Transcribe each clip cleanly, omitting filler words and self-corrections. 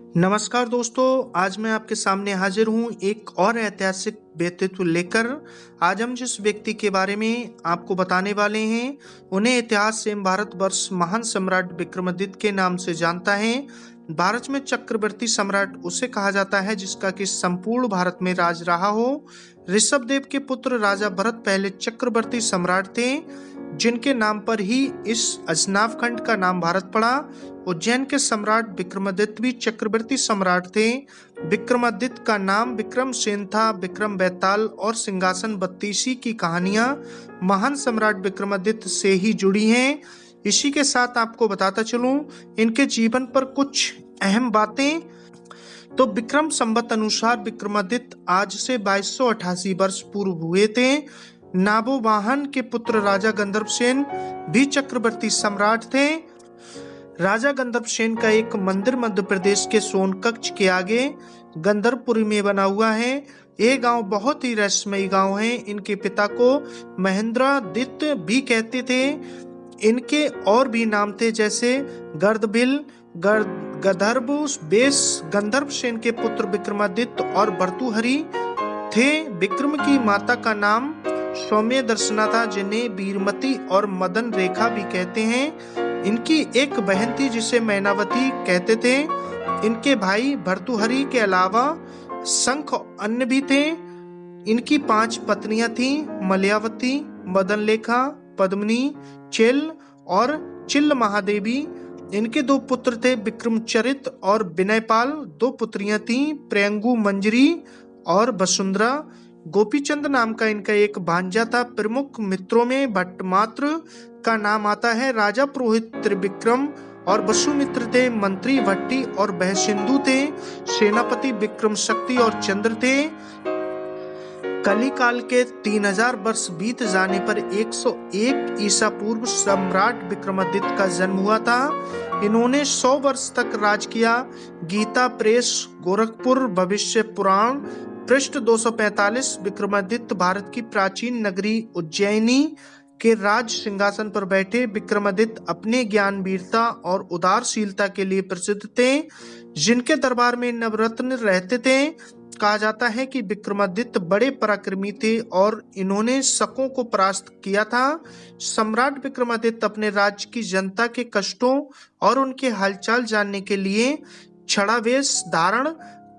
नमस्कार दोस्तों, आज मैं आपके सामने हाजिर हूँ एक और ऐतिहासिक व्यक्तित्व लेकर। आज हम जिस व्यक्ति के बारे में आपको बताने वाले हैं, उन्हें इतिहास एवं भारतवर्ष महान सम्राट विक्रमादित्य के नाम से जानता है। भारत में चक्रवर्ती सम्राट उसे कहा जाता है जिसका कि संपूर्ण भारत में राज रहा हो। ऋषभदेव के पुत्र राजा भरत पहले चक्रवर्ती सम्राट थे, जिनके नाम पर ही इस अजनाव खंड का नाम भारत पड़ा। उज्जैन के सम्राट विक्रमादित्य भी चक्रवर्ती सम्राट थे। विक्रमादित्य का नाम विक्रमसेन था। विक्रम बेताल और सिंहासन बत्तीसी की कहानियां महान सम्राट विक्रमादित्य से ही जुड़ी हैं। इसी के साथ आपको बताता चलूं इनके जीवन पर कुछ अहम बातें। तो विक्रम संवत अनुसार विक्रमादित्य आज से 2288 वर्ष पूर्व हुए थे। नाबोवाहन के पुत्र राजा गंधर्वसेन भी चक्रवर्ती सम्राट थे। राजा गंधर्वसेन का एक मंदिर मध्य प्रदेश के सोनकच्छ के आगे गंधर्वपुरी में बना हुआ है। ये गांव बहुत ही रहस्यमयी गांव है। इनके पिता को महेंद्रादित्य भी कहते थे। इनके और भी नाम थे, जैसे गर्दभिल, गंधर्व बेस। गंधर्वसेन के पुत्र विक्रमादित्य और भर्तृहरि थे। विक्रम की माता का नाम सौम्य दर्शना था, जिन्हें वीरमती और मदन रेखा भी कहते हैं। इनकी एक बहन थी जिसे मैनावती कहते थे। इनके भाई भर्तृहरि के अलावा शंख अन्य भी थे। इनकी 5 पत्नियां थीं, मलयावती, मदनलेखा, पद्मिनी, चेल और चिल्ल महादेवी। इनके 2 पुत्र थे, विक्रमचरित और विनयपाल। 2 पुत्रियां थीं, प्रियंगु मंजरी और वसुंधरा। गोपीचंद नाम का इनका एक भांजा था। प्रमुख मित्रों में भट्टमात्र का नाम आता है। राजा पुरोहित त्रिविक्रम और वसुमित्र थे। मंत्री भट्टी और बहसिंधु थे। सेनापति विक्रम शक्ति और चंद्र थे। कलिकाल के 3000 वर्ष बीत जाने पर 101 ईसा पूर्व सम्राट विक्रमादित्य का जन्म हुआ था। इन्होंने 100 वर्ष तक राज किया। गीता प्रेस, गोरखपुर, भविष्य पुराण, पृष्ठ 245। विक्रमादित्य भारत की प्राचीन नगरी उज्जैनी के राज सिंहासन पर बैठे। विक्रमादित्य अपने ज्ञान, वीरता और उदारशीलता के लिए प्रसिद्ध थे, जिनके दरबार में नवरत्न रहते थे। कहा जाता है कि विक्रमादित्य बड़े पराक्रमी थे और इन्होंने शकों को परास्त किया था। सम्राट विक्रमादित्य अपने राज्य की जनता के कष्टों और उनके हालचाल जानने के लिए छद्मवेश धारण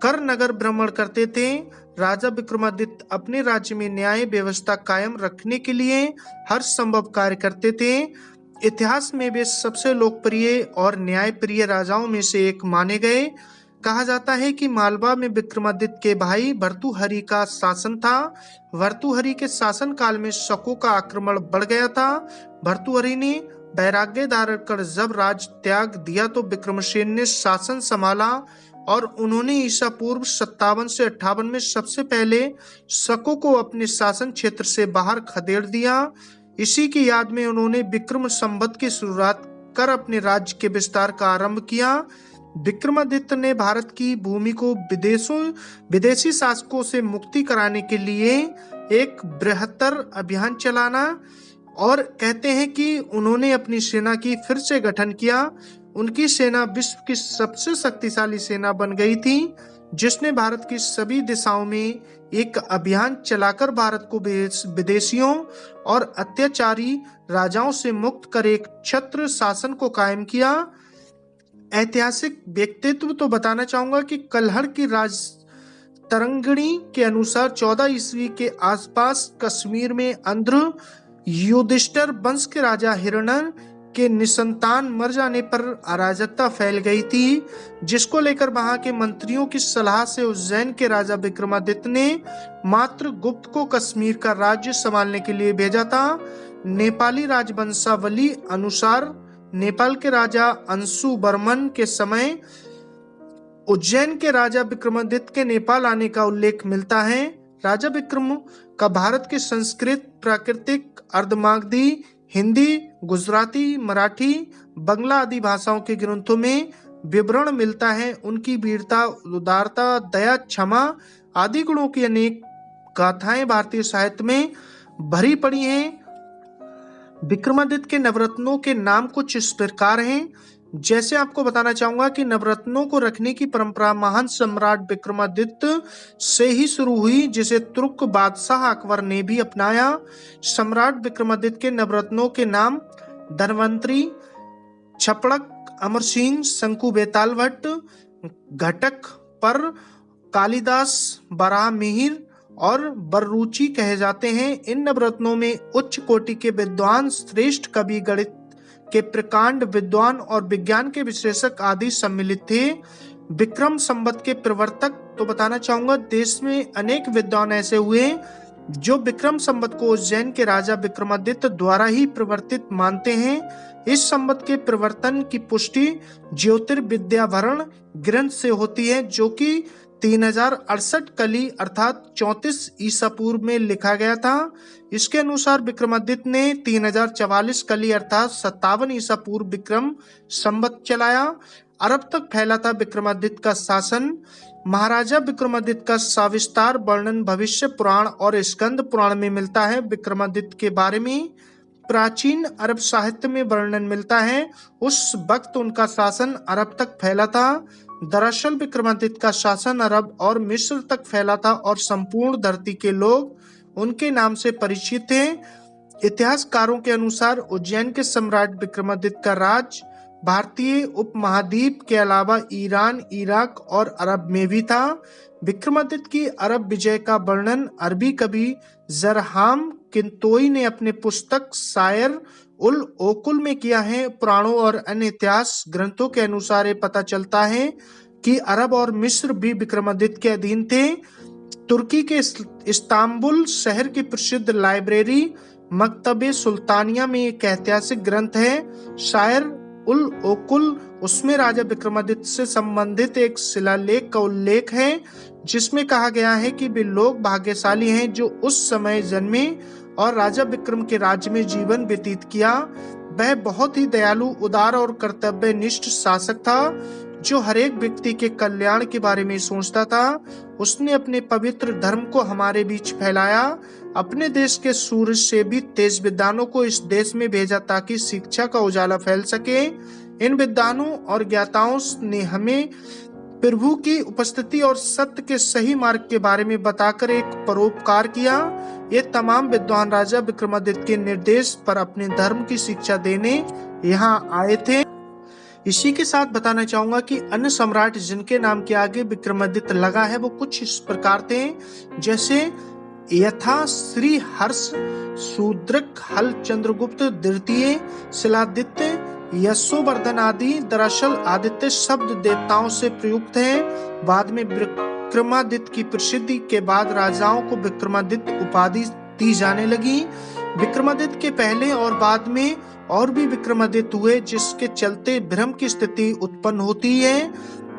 कर नगर भ्रमण करते थे। राजा विक्रमादित्य अपने राज्य में न्याय व्यवस्था कायम रखने के लिए हर संभव कार्य करते थे। इतिहास में वे सबसे लोकप्रिय और न्यायप्रिय राजाओं में से एक माने गए। कहा जाता है कि मालवा में विक्रमादित्य के भाई भर्तृहरि का शासन था। भर्तृहरि के शासन काल में शकों का आक्रमण बढ़ गया था। भर्तृहरि ने वैराग्य धारण कर जब राज त्याग दिया तो विक्रमसेन ने शासन संभाला और उन्होंने ईसा पूर्व 57 से 58 में सबसे पहले शकों को अपने शासन क्षेत्र से बाहर खदेड़ दिया। इसी की याद में उन्होंने विक्रम संवत की शुरुआत कर अपने राज्य के विस्तार का आरंभ किया। विक्रमादित्य ने भारत की भूमि को विदेशी शासकों से मुक्ति कराने के लिए एक बृहत्तर अभियान चलाना, और कहते हैं कि उन्होंने अपनी सेना की फिर से गठन किया। उनकी सेना विश्व की सबसे शक्तिशाली सेना बन गई थी, जिसने भारत की सभी दिशाओं में एक अभियान चलाकर भारत को विदेशियों और अत्याचारी राजाओं से मुक्त कर एक छत्र शासन को कायम किया। ऐतिहासिक व्यक्तित्व तो बताना चाहूंगा कि कल्हड़ की राज तरंगिणी के अनुसार 14 ईस्वी के आसपास कश्मीर में अंध्र युधिष्ठिर वंश के राजा हिरण्य के निसंतान मर जाने पर अराजकता फैल गई थी, जिसको लेकर वहां के मंत्रियों की सलाह से उज्जैन के राजा विक्रमादित्य ने मात्र गुप्त को कश्मीर का राज्य संभालने के लिए भेजा था। नेपाली राजवंशावली अनुसार नेपाल के राजा अंशुवर्मन के समय उज्जैन के राजा विक्रमादित्य के नेपाल आने का उल्लेख मिलता है। राजा विक्रम का भारत के संस्कृत, प्राकृतिक, अर्धमागधी, हिंदी, गुजराती, मराठी, बंगला आदि भाषाओं के ग्रंथों में विवरण मिलता है। उनकी वीरता, उदारता, दया, क्षमा आदि गुणों की अनेक गाथाएं भारतीय साहित्य में भरी पड़ी हैं। विक्रमादित्य के नवरत्नों के नाम कुछ इस प्रकार हैं। जैसे आपको बताना चाहूंगा कि नवरत्नों को रखने की परंपरा महान सम्राट विक्रमादित्य से ही शुरू हुई, जिसे तुर्क बादशाह अकबर ने भी अपनाया। सम्राट विक्रमादित्य के नवरत्नों के नाम धनवंतरी, छपड़क, अमर सिंह, शंकु बेताल भट्ट, घटक पर, कालिदास, बराह मिहिर और बररुचि कहे जाते हैं। इन नवरत्नों में उच्च कोटि के विद्वान, श्रेष्ठ कवि, गणित के प्रकांड विद्वान और विज्ञान के विशेषज्ञ आदि सम्मिलित थे। विक्रम संवत के प्रवर्तक, तो बताना चाहूंगा देश में अनेक विद्वान ऐसे हुए जो विक्रम संवत को उज्जैन के राजा विक्रमादित्य द्वारा ही प्रवर्तित मानते हैं। इस संवत के प्रवर्तन की पुष्टि ज्योतिर्विद्याभरण ग्रंथ से होती है, जो कि 3068 कली अर्थात 34 ईसा पूर्व में लिखा गया था। इसके अनुसार विक्रमादित्य ने 3044 कली अर्थात 57 ईसा पूर्व विक्रम संवत चलाया। अरब तक फैला था विक्रमादित्य का शासन। महाराजा विक्रमादित्य का सविस्तार वर्णन भविष्य पुराण और स्कंद पुराण में मिलता है। विक्रमादित्य के बारे में प्राचीन अरब साहित्य में वर्णन मिलता है। उस वक्त उनका शासन अरब तक फैला था। दरअसल विक्रमादित्य का शासन अरब और मिस्र तक फैला था और संपूर्ण धरती के लोग उनके नाम से परिचित थे। इतिहासकारों के अनुसार उज्जैन के सम्राट विक्रमादित्य का राज भारतीय उपमहाद्वीप के अलावा ईरान, इराक और अरब में भी था। विक्रमादित्य की अरब विजय का वर्णन अरबी कवि जरहाम किंतोई ने अपने पुस्तक शायर उल ओकुल में किया है। पुराणों और अन्य इतिहास ग्रंथों के अनुसार ये पता चलता है कि अरब और मिस्र भी विक्रमादित्य के अधीन थे। तुर्की के इस्तांबुल शहर की प्रसिद्ध लाइब्रेरी मकतबे सुल्तानिया में एक ऐतिहासिक ग्रंथ है शायर उल ओकुल। उसमें राजा विक्रमादित्य से संबंधित एक शिलालेख का उल्लेख है, जिसमें कहा गया है कि वे लोग भाग्यशाली हैं जो उस समय जन्मे और राजा विक्रम के राज्य में जीवन व्यतीत किया। वह बहुत ही दयालु, उदार और कर्तव्यनिष्ठ शासक था, जो हर एक व्यक्ति के कल्याण के बारे में सोचता था। उसने अपने पवित्र धर्म को हमारे बीच फैलाया। अपने देश के सूरज से भी तेज विद्वानों को इस देश में भेजा ताकि शिक्षा का उजाला फैल सके। इन विद्वानों और ज्ञाताओं ने हमें प्रभु की उपस्थिति और सत्य के सही मार्ग के बारे में बताकर एक परोपकार किया। ये तमाम विद्वान राजा विक्रमादित्य के निर्देश पर अपने धर्म की शिक्षा देने यहाँ आए थे। इसी के साथ बताना चाहूंगा कि अन्य सम्राट जिनके नाम के आगे विक्रमादित्य लगा है वो कुछ इस प्रकार थे, जैसे यथा श्री हर्ष, शूद्रक, हल, चंद्रगुप्त द्वितीय, शिलादित्य, यशोवर्धन आदि। दरअसल आदित्य शब्द देवताओं से प्रयुक्त है। बाद में विक्रमादित्य की प्रसिद्धि के बाद राजाओं को विक्रमादित्य उपाधि दी जाने लगी। विक्रमादित्य के पहले और बाद में और भी विक्रमादित्य हुए, जिसके चलते भ्रम की स्थिति उत्पन्न होती है।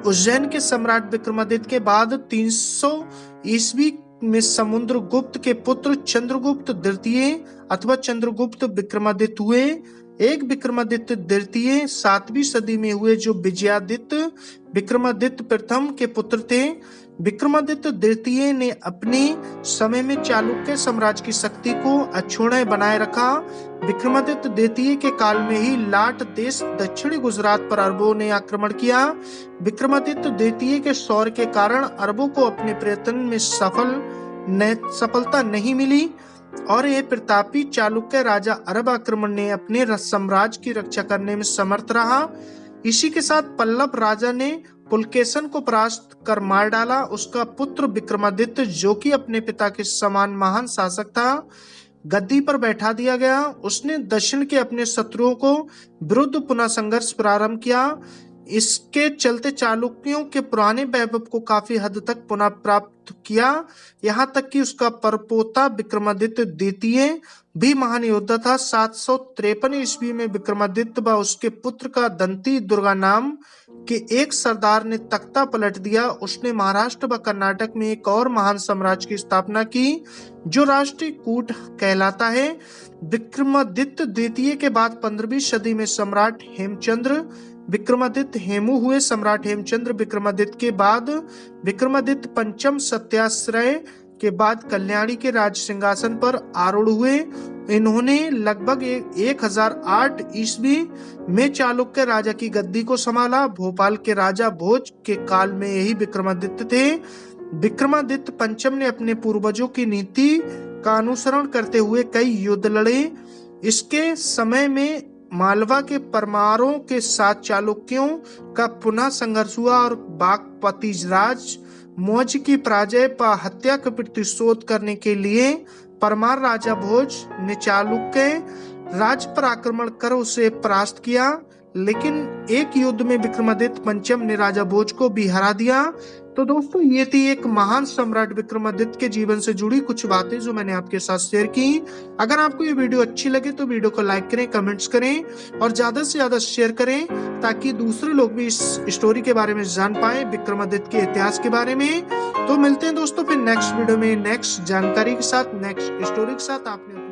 उज्जैन के सम्राट विक्रमादित्य के बाद 300 ईस्वी में समुद्रगुप्त के पुत्र चंद्रगुप्त द्वितीय अथवा चंद्रगुप्त विक्रमादित्य हुए। एक विक्रमादित्य द्वितीय 7वीं सदी में हुए, जो विजयादित्य विक्रमादित्य प्रथम के पुत्र थे। विक्रमादित्य द्वितीय ने अपने समय में चालुक्य साम्राज्य की शक्ति को अक्षुण्ण बनाए रखा। विक्रमादित्य द्वितीय के काल में ही लाट देश दक्षिणी गुजरात पर अरबों ने आक्रमण किया। विक्रमादित्य द्वितीय के शौर्य के कारण अरबों को अपने प्रयत्न में सफलता नहीं मिली और यह प्रतापी चालुक्य राजा अरब आक्रमण ने अपने साम्राज्य की रक्षा करने में समर्थ रहा। इसी के साथ पल्लव राजा ने पुलकेशन को परास्त कर मार डाला। उसका पुत्र विक्रमादित्य, जो कि अपने पिता के समान महान शासक था, गद्दी पर बैठा दिया गया। उसने दक्षिण के अपने शत्रुओं को विरुद्ध पुनः संघर्ष प्रारंभ किया। इसके चलते चालुक्यों के पुराने वैभव को काफी हद तक पुनः प्राप्त किया। यहाँ तक कि उसका परपोता विक्रमादित्य द्वितीय भी महान योद्धा था। 753 ईस्वी में विक्रमादित्य व उसके पुत्र का दंती दुर्गा नाम के एक सरदार ने तख्ता पलट दिया। उसने महाराष्ट्र व कर्नाटक में एक और महान साम्राज्य की स्थापना की, जो राष्ट्रकूट कहलाता है। विक्रमादित्य द्वितीय के बाद 15वीं सदी में सम्राट हेमचंद्र विक्रमादित्य हेमू हुए। सम्राट हेमचंद्र विक्रमादित्य के बाद विक्रमादित्य पंचम सत्याश्रय के बाद कल्याणी के राज सिंहासन पर आरूढ़ हुए। इन्होंने लगभग 1008 ईस्वी में चालुक्य राजा की गद्दी को संभाला। भोपाल के राजा भोज के काल में यही विक्रमादित्य थे। विक्रमादित्य पंचम ने अपने पूर्वजों की नीति का अनुसरण करते हुए कई युद्ध लड़े। इसके समय में मालवा के परमारों के साथ चालुक्यों का पुनः संघर्ष हुआ और बागपति राज मौज की पराजय पर हत्या का प्रतिशोध करने के लिए परमार राजा भोज ने चालुक्य राज पर आक्रमण कर उसे परास्त किया। लेकिन एक युद्ध में विक्रमादित्य पंचम ने राजा भोज को भी हरा दिया। तो दोस्तों, ये थी एक महान सम्राट विक्रमादित्य के जीवन से जुड़ी कुछ बातें जो मैंने आपके साथ शेयर की। अगर आपको ये वीडियो अच्छी लगे तो वीडियो को लाइक करें, कमेंट्स करें और ज्यादा से ज्यादा शेयर करें, ताकि दूसरे लोग भी इस स्टोरी के बारे में जान पाए, विक्रमादित्य के इतिहास के बारे में। तो मिलते हैं दोस्तों फिर नेक्स्ट वीडियो में नेक्स्ट जानकारी के साथ, नेक्स्ट स्टोरी के साथ। आपने